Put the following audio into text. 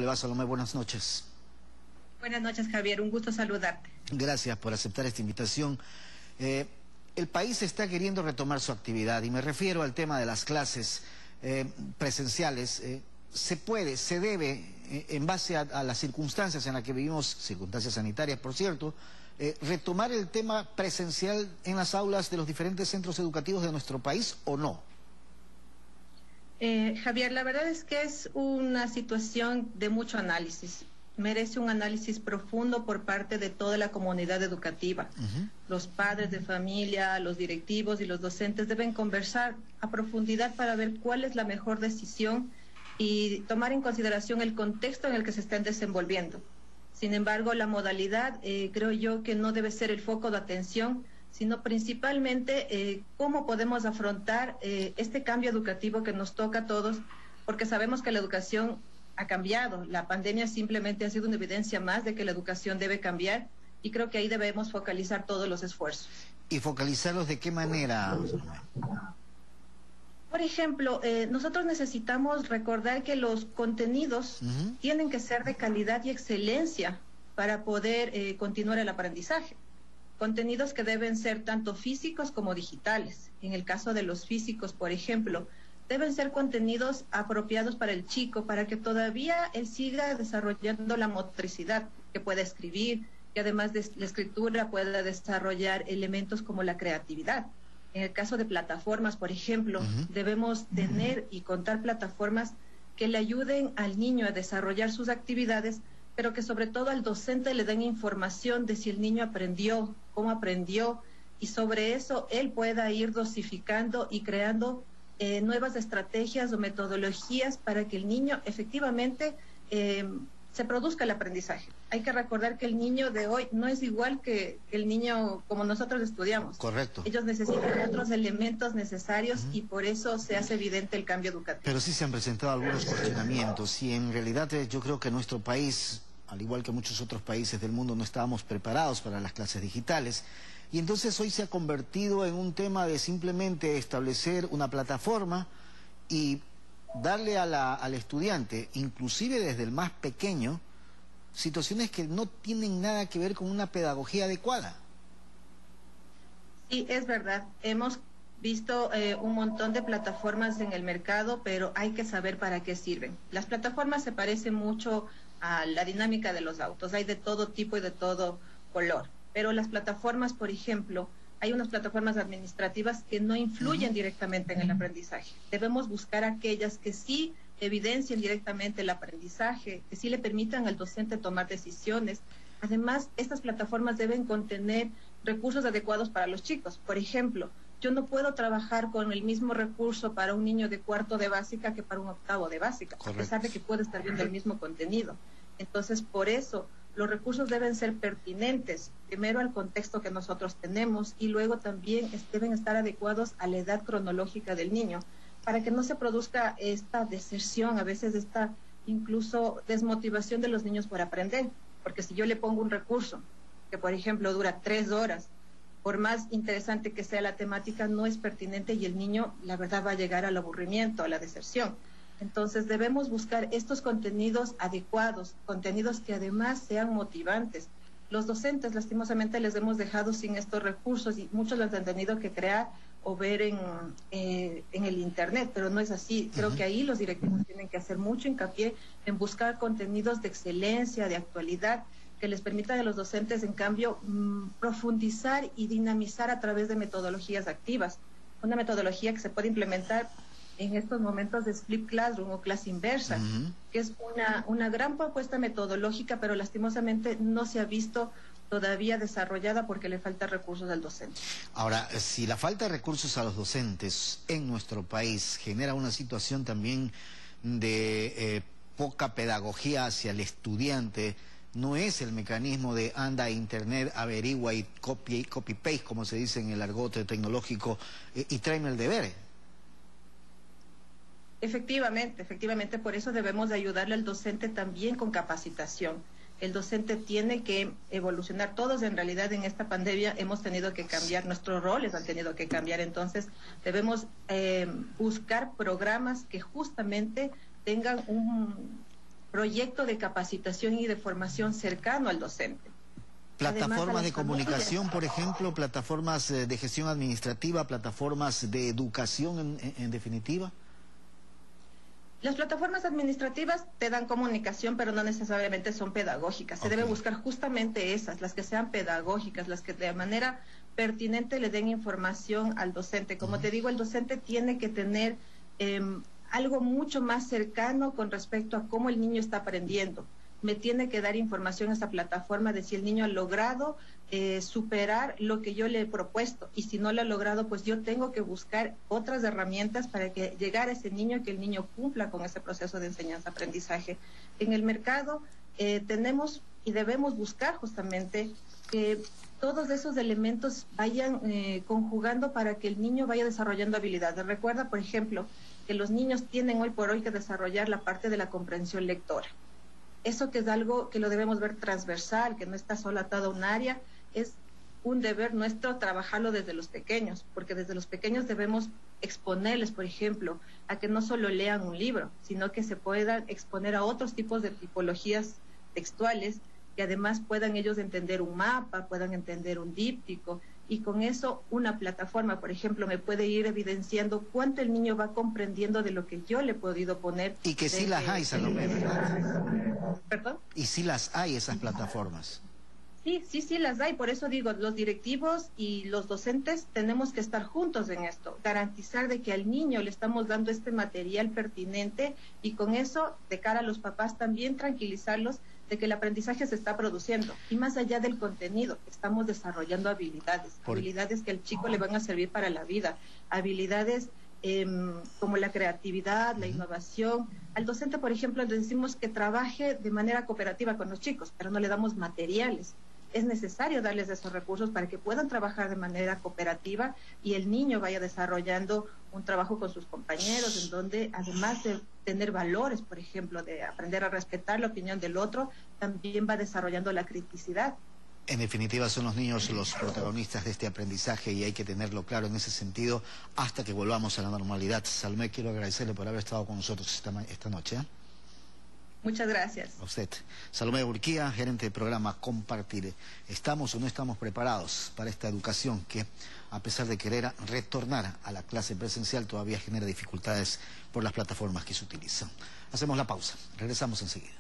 ¿Cómo le va, Salomé? Buenas noches. Buenas noches, Javier. Un gusto saludarte. Gracias por aceptar esta invitación. El país está queriendo retomar su actividad y me refiero al tema de las clases presenciales. Se puede, se debe, en base a las circunstancias en las que vivimos, circunstancias sanitarias, por cierto, retomar el tema presencial en las aulas de los diferentes centros educativos de nuestro país, ¿o no? Javier, la verdad es que es una situación de mucho análisis. Merece un análisis profundo por parte de toda la comunidad educativa. Los padres de familia, los directivos y los docentes deben conversar a profundidad para ver cuál es la mejor decisión y tomar en consideración el contexto en el que se están desenvolviendo. Sin embargo, la modalidad creo yo que no debe ser el foco de atención, sino principalmente cómo podemos afrontar este cambio educativo que nos toca a todos, porque sabemos que la educación ha cambiado. La pandemia simplemente ha sido una evidencia más de que la educación debe cambiar y creo que ahí debemos focalizar todos los esfuerzos. ¿Y focalizarlos de qué manera? Por ejemplo, nosotros necesitamos recordar que los contenidos tienen que ser de calidad y excelencia para poder continuar el aprendizaje. Contenidos que deben ser tanto físicos como digitales. En el caso de los físicos, por ejemplo, deben ser contenidos apropiados para el chico, para que todavía él siga desarrollando la motricidad, que pueda escribir, que además de la escritura pueda desarrollar elementos como la creatividad. En el caso de plataformas, por ejemplo, debemos tener y contar plataformas que le ayuden al niño a desarrollar sus actividades, pero que sobre todo al docente le den información de si el niño aprendió, cómo aprendió, y sobre eso él pueda ir dosificando y creando nuevas estrategias o metodologías para que el niño efectivamente se produzca el aprendizaje. Hay que recordar que el niño de hoy no es igual que el niño como nosotros estudiamos. Correcto. Ellos necesitan otros elementos necesarios y por eso se hace evidente el cambio educativo. Pero sí se han presentado algunos cuestionamientos y en realidad yo creo que nuestro país, al igual que muchos otros países del mundo, no estábamos preparados para las clases digitales. Y entonces hoy se ha convertido en un tema de simplemente establecer una plataforma y darle al estudiante, inclusive desde el más pequeño, situaciones que no tienen nada que ver con una pedagogía adecuada. Sí, es verdad. Hemos visto un montón de plataformas en el mercado, pero hay que saber para qué sirven. Las plataformas se parecen mucho a la dinámica de los autos. Hay de todo tipo y de todo color. Pero las plataformas, por ejemplo, hay unas plataformas administrativas que no influyen directamente en el aprendizaje. Debemos buscar aquellas que sí evidencien directamente el aprendizaje, que sí le permitan al docente tomar decisiones. Además, estas plataformas deben contener recursos adecuados para los chicos. Por ejemplo, yo no puedo trabajar con el mismo recurso para un niño de cuarto de básica que para un octavo de básica, a pesar de que puede estar viendo el mismo contenido. Entonces, por eso, los recursos deben ser pertinentes, primero al contexto que nosotros tenemos y luego también deben estar adecuados a la edad cronológica del niño, para que no se produzca esta deserción, a veces esta incluso desmotivación de los niños por aprender, porque si yo le pongo un recurso que, por ejemplo, dura 3 horas, por más interesante que sea la temática, no es pertinente y el niño, la verdad, va a llegar al aburrimiento, a la deserción. Entonces debemos buscar estos contenidos adecuados, contenidos que además sean motivantes. Los docentes, lastimosamente, les hemos dejado sin estos recursos y muchos los han tenido que crear o ver en el Internet, pero no es así. Creo que ahí los directivos tienen que hacer mucho hincapié en buscar contenidos de excelencia, de actualidad, que les permitan a los docentes, en cambio, profundizar y dinamizar a través de metodologías activas. Una metodología que se puede implementar en estos momentos de Split Classroom o clase inversa, que es una gran propuesta metodológica, pero lastimosamente no se ha visto todavía desarrollada porque le falta recursos al docente. Ahora, si la falta de recursos a los docentes en nuestro país genera una situación también de poca pedagogía hacia el estudiante, no es el mecanismo de anda a internet, averigua y copy-paste, como se dice en el argot tecnológico, y tráeme el deber. Efectivamente, por eso debemos de ayudarle al docente también con capacitación. El docente tiene que evolucionar. Todos en realidad en esta pandemia hemos tenido que cambiar, nuestros roles han tenido que cambiar, entonces debemos buscar programas que justamente tengan proyecto de capacitación y de formación cercano al docente. Plataformas de comunicación, por ejemplo, plataformas de gestión administrativa, plataformas de educación en definitiva. Las plataformas administrativas te dan comunicación, pero no necesariamente son pedagógicas. Se debe buscar justamente esas, las que sean pedagógicas, las que de manera pertinente le den información al docente. Como te digo, el docente tiene que tener algo mucho más cercano con respecto a cómo el niño está aprendiendo. Me tiene que dar información a esa plataforma de si el niño ha logrado superar lo que yo le he propuesto, y si no lo ha logrado, pues yo tengo que buscar otras herramientas para que llegar a ese niño, que el niño cumpla con ese proceso de enseñanza-aprendizaje. En el mercado tenemos y debemos buscar justamente que todos esos elementos vayan conjugando para que el niño vaya desarrollando habilidades. Recuerda, por ejemplo, que los niños tienen hoy por hoy que desarrollar la parte de la comprensión lectora. Eso que es algo que lo debemos ver transversal, que no está solo atado a un área, es un deber nuestro trabajarlo desde los pequeños, porque desde los pequeños debemos exponerles, por ejemplo, a que no solo lean un libro, sino que se puedan exponer a otros tipos de tipologías textuales, que además puedan ellos entender un mapa, puedan entender un díptico, y con eso una plataforma, por ejemplo, me puede ir evidenciando cuánto el niño va comprendiendo de lo que yo le he podido poner. Y que sí las hay, Salomé, ¿verdad? ¿Perdón? Y sí las hay esas plataformas. Sí las hay. Por eso digo, los directivos y los docentes tenemos que estar juntos en esto, garantizar de que al niño le estamos dando este material pertinente, y con eso, de cara a los papás, también tranquilizarlos de que el aprendizaje se está produciendo, y más allá del contenido, estamos desarrollando habilidades que al chico le van a servir para la vida, habilidades como la creatividad, la innovación. Al docente, por ejemplo, le decimos que trabaje de manera cooperativa con los chicos, pero no le damos materiales. Es necesario darles esos recursos para que puedan trabajar de manera cooperativa y el niño vaya desarrollando un trabajo con sus compañeros, en donde además de tener valores, por ejemplo, de aprender a respetar la opinión del otro, también va desarrollando la criticidad. En definitiva, son los niños los protagonistas de este aprendizaje, y hay que tenerlo claro en ese sentido hasta que volvamos a la normalidad. Salomé, quiero agradecerle por haber estado con nosotros esta noche. Muchas gracias. A usted. Salomé Urquía, gerente del programa Compartir. ¿Estamos o no estamos preparados para esta educación que, a pesar de querer retornar a la clase presencial, todavía genera dificultades por las plataformas que se utilizan? Hacemos la pausa. Regresamos enseguida.